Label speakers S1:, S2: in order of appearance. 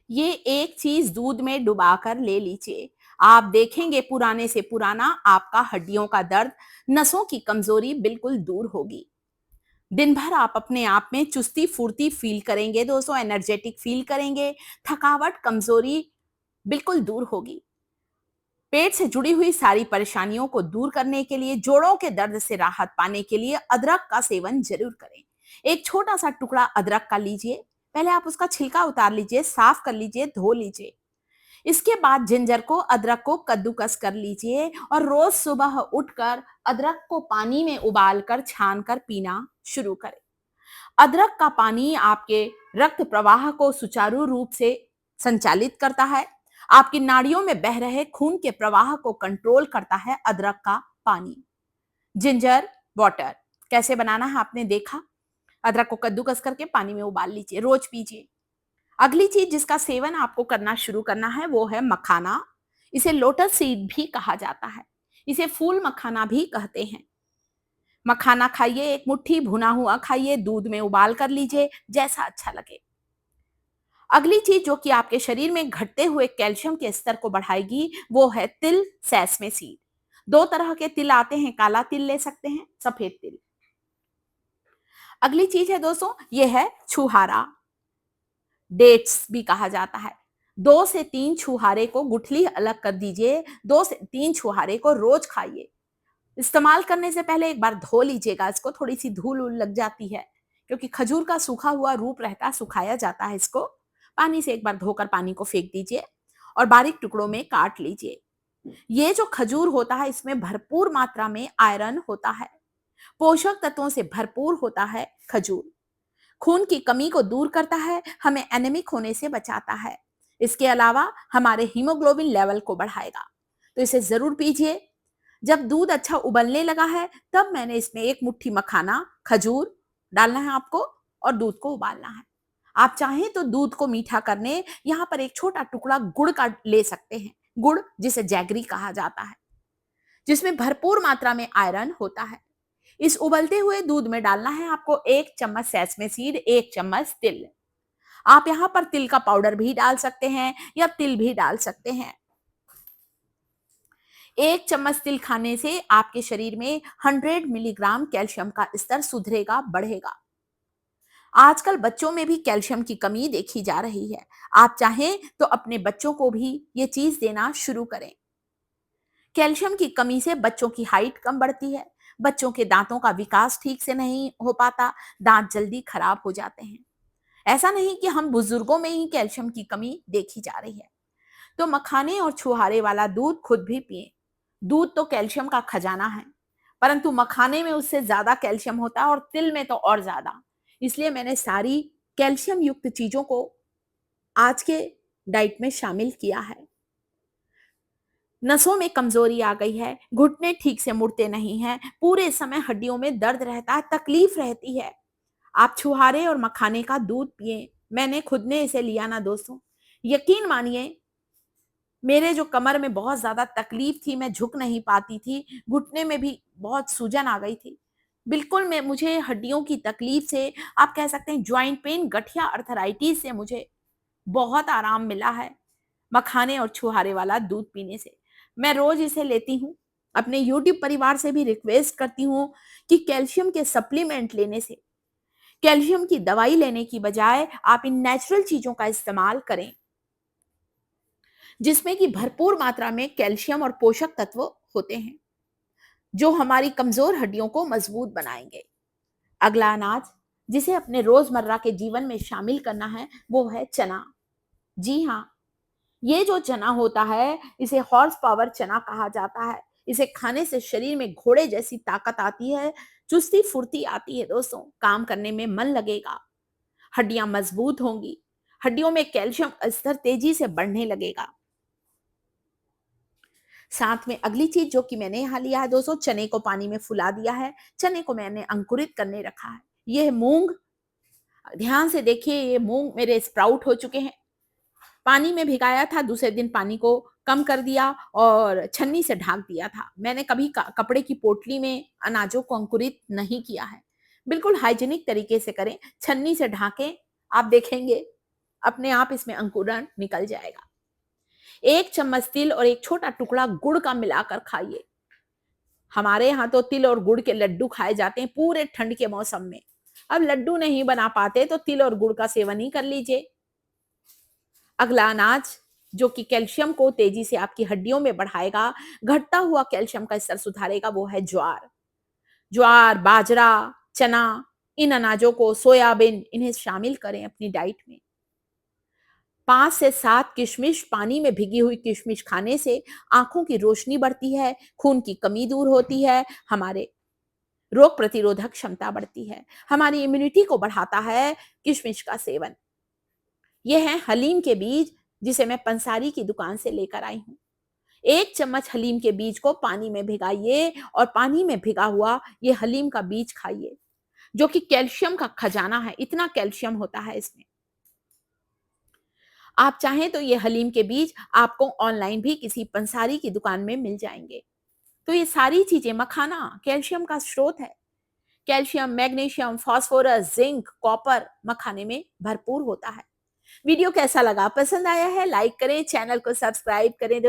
S1: ये एक चीज दूध में डुबाकर ले लीजिए। आप देखेंगे पुराने से पुराना आपका हड्डियों का दर्द, नसों की कमजोरी बिल्कुल दूर होगी। दिन भर आप अपने आप में चुस्ती फुर्ती फील करेंगे दोस्तों, एनर्जेटिक फील करेंगे। थकावट, कमजोरी बिल्कुल दूर होगी। पेट से जुड़ी हुई सारी परेशानियों को दूर करने के लिए, जोड़ों के दर्द से राहत पाने के लिए अदरक का सेवन जरूर करें। एक छोटा सा टुकड़ा अदरक का लीजिए। पहले आप उसका छिलका उतार लीजिए, साफ कर लीजिए, धो लीजिए। इसके बाद जिंजर को, अदरक को कद्दूकस कर लीजिए और रोज सुबह उठकर अदरक को पानी में उबालकर छान कर पीना शुरू करें। अदरक का पानी आपके रक्त प्रवाह को सुचारू रूप से संचालित करता है। आपकी नाड़ियों में बह रहे खून के प्रवाह को कंट्रोल करता है अदरक का पानी। जिंजर वाटर कैसे बनाना है आपने देखा। अदरक को कद्दूकस करके पानी में उबाल लीजिए, रोज पीजिए। अगली चीज जिसका सेवन आपको करना शुरू करना है वो है मखाना। इसे लोटस सीड भी कहा जाता है। इसे फूल मखाना भी कहते हैं। मखाना खाइए, एक मुट्ठी भुना हुआ खाइए, दूध में उबाल कर लीजिए, जैसा अच्छा लगे। अगली चीज जो कि आपके शरीर में घटते हुए कैल्शियम के स्तर को बढ़ाएगी वो है तिल, सेसमे सीड। दो तरह के तिल आते हैं, काला तिल ले सकते हैं, सफेद तिल। अगली चीज है दोस्तों, ये है छुहारा, डेट्स भी कहा जाता है। 2 से 3 छुहारे को गुठली अलग कर दीजिए। 2 से 3 छुहारे को रोज खाइए। इस्तेमाल करने से पहले एक बार धो लीजिएगा इसको, थोड़ी सी धूल उल लग जाती है क्योंकि खजूर का सूखा हुआ रूप रहता है, सुखाया जाता है इसको। पानी से एक बार धोकर पानी को फेंक दीजिए और बारीक टुकड़ों में काट लीजिए। ये जो खजूर होता है इसमें भरपूर मात्रा में आयरन होता है, पोषक तत्वों से भरपूर होता है खजूर। खून की कमी को दूर करता है, हमें एनीमिक होने से बचाता है। इसके अलावा हमारे हीमोग्लोबिन लेवल को बढ़ाएगा। तो इसे जरूर पीजिए। जब दूध अच्छा उबलने लगा है तब मैंने इसमें एक मुट्ठी मखाना, खजूर डालना है आपको और दूध को उबालना है। आप चाहें तो दूध को मीठा करने यहाँ पर एक छोटा टुकड़ा गुड़ का ले सकते हैं। गुड़ जिसे जैगरी कहा जाता है, जिसमें भरपूर मात्रा में आयरन होता है। इस उबलते हुए दूध में डालना है आपको 1 चम्मच सेसमे सीड, 1 चम्मच तिल। आप यहाँ पर तिल का पाउडर भी डाल सकते हैं या तिल भी डाल सकते हैं। 1 चम्मच तिल खाने से आपके शरीर में 100 मिलीग्राम कैल्शियम का स्तर सुधरेगा, बढ़ेगा। आजकल बच्चों में भी कैल्शियम की कमी देखी जा रही है। आप चाहें तो अपने बच्चों को भी ये चीज देना शुरू करें। कैल्शियम की कमी से बच्चों की हाइट कम बढ़ती है, बच्चों के दांतों का विकास ठीक से नहीं हो पाता, दांत जल्दी खराब हो जाते हैं। ऐसा नहीं कि हम बुजुर्गों में ही कैल्शियम की कमी देखी जा रही है। तो मखाने और छुहारे वाला दूध खुद भी पिए। दूध तो कैल्शियम का खजाना है, परंतु मखाने में उससे ज्यादा कैल्शियम होता है और तिल में तो और ज्यादा। इसलिए मैंने सारी कैल्शियम युक्त चीजों को आज के डाइट में शामिल किया है। नसों में कमजोरी आ गई है, घुटने ठीक से मुड़ते नहीं हैं, पूरे समय हड्डियों में दर्द रहता है, तकलीफ रहती है, आप छुहारे और मखाने का दूध पिए। मैंने खुद ने इसे लिया ना दोस्तों, यकीन मानिए मेरे जो कमर में बहुत ज्यादा तकलीफ थी, मैं झुक नहीं पाती थी, घुटने में भी बहुत सूजन आ गई थी, बिल्कुल मैं मुझे हड्डियों की तकलीफ से, आप कह सकते हैं ज्वाइंट पेन, गठिया अर्थराइटिस से मुझे बहुत आराम मिला है मखाने और छुहारे वाला दूध पीने से। मैं रोज इसे लेती हूँ। अपने यूट्यूब परिवार से भी रिक्वेस्ट करती हूँ कि कैल्शियम के सप्लीमेंट लेने से, कैल्शियम की दवाई लेने की बजाय आप इन नेचुरल चीजों का इस्तेमाल करें जिसमें कि भरपूर मात्रा में कैल्शियम और पोषक तत्व होते हैं जो हमारी कमजोर हड्डियों को मजबूत बनाएंगे। अगला अनाज जिसे अपने रोजमर्रा के जीवन में शामिल करना है वो है चना। जी हाँ, ये जो चना होता है इसे हॉर्स पावर चना कहा जाता है। इसे खाने से शरीर में घोड़े जैसी ताकत आती है, चुस्ती फुर्ती आती है दोस्तों, काम करने में मन लगेगा, हड्डियां मजबूत होंगी, हड्डियों में कैल्शियम स्तर तेजी से बढ़ने लगेगा। साथ में अगली चीज जो कि मैंने यहाँ लिया है दोस्तों, चने को पानी में फुला दिया है, चने को मैंने अंकुरित करने रखा है। ये मूंग, ध्यान से देखिए, ये मूंग मेरे स्प्राउट हो चुके हैं। पानी में भिगाया था, दूसरे दिन पानी को कम कर दिया और छन्नी से ढक दिया था। मैंने कभी कपड़े की पोटली में अनाजों को अंकुरित नहीं किया है। बिल्कुल हाइजीनिक तरीके से करें, छन्नी से ढकें, आप देखेंगे अपने आप इसमें अंकुरण निकल जाएगा। 1 चम्मच तिल और एक छोटा टुकड़ा गुड़ का मिलाकर खाइए। हमारे यहाँ तो तिल और गुड़ के लड्डू खाए जाते हैं पूरे ठंड के मौसम में। अब लड्डू नहीं बना पाते तो तिल और गुड़ का सेवन ही कर लीजिए। अगला अनाज जो कि कैल्शियम को तेजी से आपकी हड्डियों में बढ़ाएगा, घटता हुआ कैल्शियम का स्तर सुधारेगा, वो है ज्वार। ज्वार, बाजरा, चना, इन अनाजों को, सोयाबीन, इन्हें शामिल करें अपनी डाइट में। 5 से 7 किशमिश, पानी में भिगी हुई किशमिश खाने से आंखों की रोशनी बढ़ती है, खून की कमी दूर होती है, हमारे रोग प्रतिरोधक क्षमता बढ़ती है, हमारी इम्यूनिटी को बढ़ाता है किशमिश का सेवन। यह है हलीम के बीज, जिसे मैं पंसारी की दुकान से लेकर आई हूँ। 1 चम्मच हलीम के बीज को पानी में भिगाइए और पानी में भिगा हुआ ये हलीम का बीज खाइए, जो कि कैल्शियम का खजाना है, इतना कैल्शियम होता है इसमें। आप चाहें तो ये हलीम के बीज आपको ऑनलाइन भी किसी पंसारी की दुकान में मिल जाएंगे। तो ये सारी चीजें, मखाना कैल्शियम का स्रोत है। Calcium, magnesium, phosphorus, zinc, copper मखाने में भरपूर होता है। वीडियो कैसा लगा? पसंद आया है? लाइक करें, चैनल को सब्सक्राइब करें।